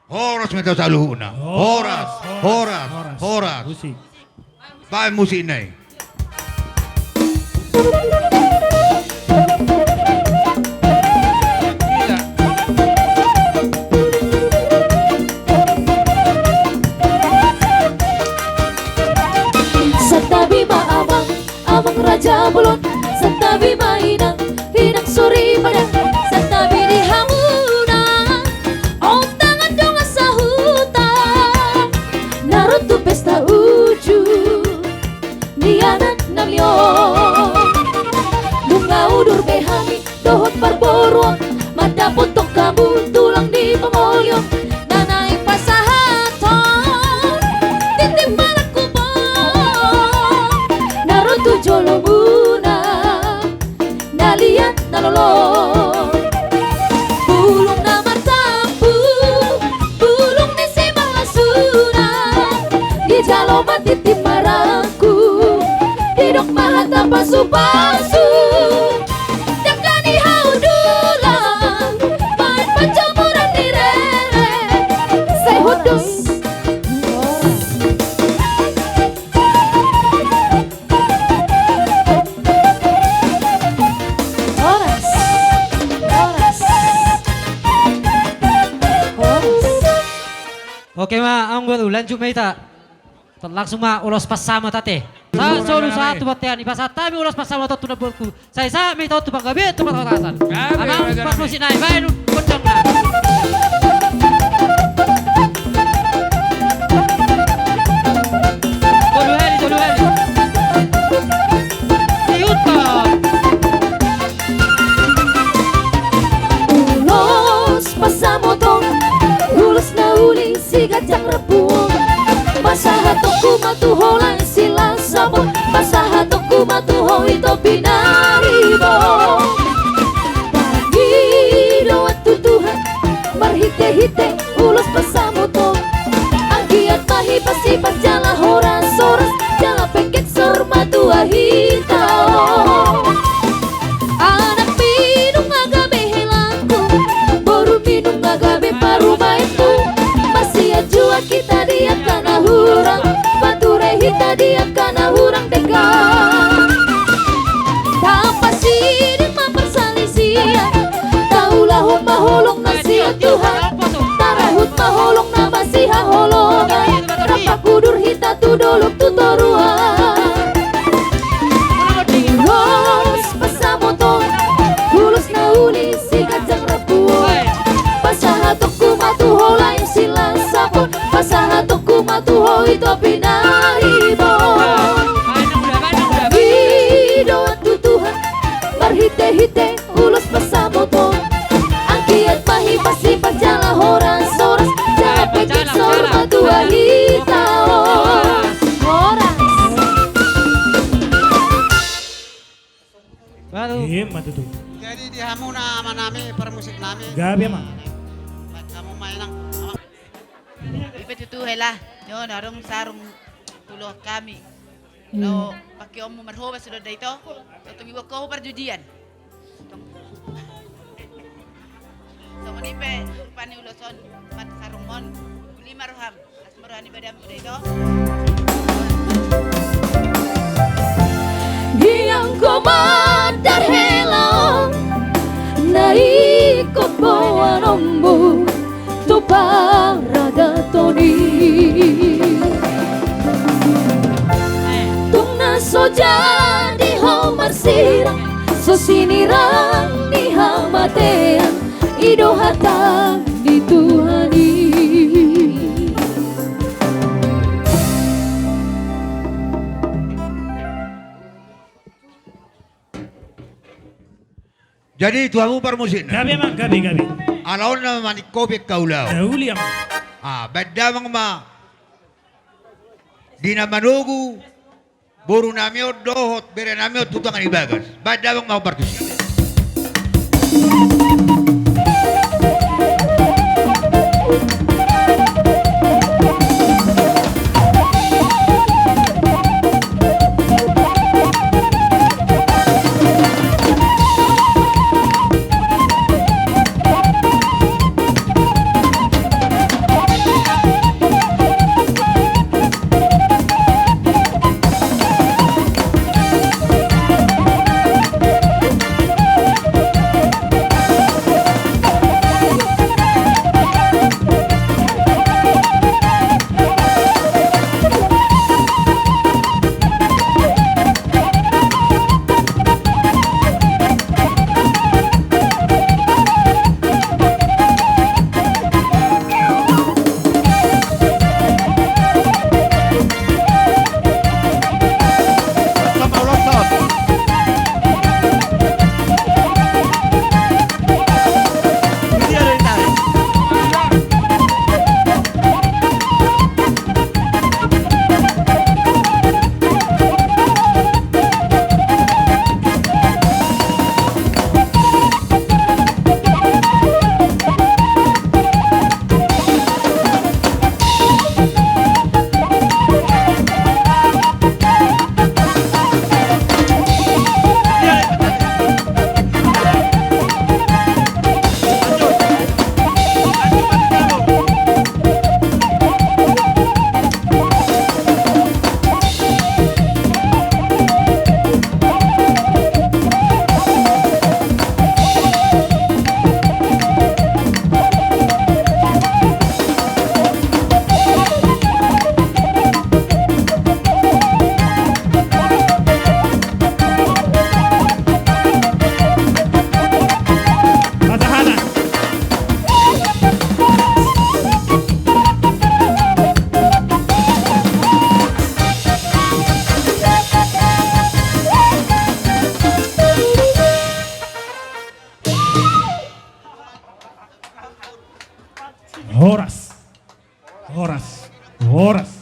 Horas may sa luhuna. Horas. Musik. Bahay musik na eh. Sa tabi maamang, amang raja bulon. Sa tabi mainang, hinang suri padang. Sa tabi di hamuna, om tangan dong sa hutan. Naruto pesta uju, nianan namyon. Bunga udur behami, dohot parboruang. Mata puntok kamu, tulang di pemolyo. Nanay pasahaton, titip balak kubong. Naruto jolo muna, nalian nalolong. Bulong na matampu, bulong ni si Malasuna. Di jalo matitip marangku, hidok mahata pasu-pasu. Dakani haudulang, main pancamuran di rere. Saya hudus. Horas, horas, horas. Oke ma, ang buat ulan cuma ita. Langsung ma ulos pas sama tate. Sa solo satu batean ibasa tami ulos pas sama tu bolku. Saya mi tahu tu gabe tu patasan. Amang pas musik naik bae nu kocong na. Dulu heli. Yuta. Ulos pasamotong, ulos na uli si gajang rebuong. Masahatokku matuholan silang sabon, masahatokku matuho ito pinaribo. Pagi doat tutuhan, marhite-hite ulos pasamotong. Anggiat mahi pasipas jala horas-horas, jala pengket sorma tua hitao. Anak minum agabe hilangku, baru minum agabe parumainku. Masih ajua kita diam karena hurang, bature hita diam karena hurang dekat. Tanpa sirin mempersalisian, taulah hut maholong nasihat Tuhan. Tarahut maholong na basiha holongan, rapa kudur hita tu dolok tu toruan. Ulos pasamotong, ulos na uli si kacang rebuong. Pasahatokku matuho lain silang sapon, pasahatokku matuho itu pinaribo. Hidoat tutuhan, marhite-hite ulos pasamotong. Angkiat mahi pasti pajala horas-horas, jala pekik sorma tua hitao. Horas. Baru. Iya matutu. Jadi di hamuna sama nami permusik nami. Gabi mah. Kamu main ang Ipet itu hela, yo narong sarung tuloh kami. Lo pakai om merhoba sudah dah itu, tunggu ibu kau perjudian. Sama ni pe pani uloson mat sarung mon, uli marham, asmarani badam sudah itu. Yang komandar helong na ikot bawa nombo to para toni tung naso jadi homar sirang so sinirang di hamatean ido hatang di Tuhani. Jadi tuamu permusik na. Gabi mah, gabi. Alaon na manikobek kaulaw. Dahuli ang. Beda mga di na manugu, buru namyo dohot, bere namyo tutangan ibagas. Beda mga partisip. Horas.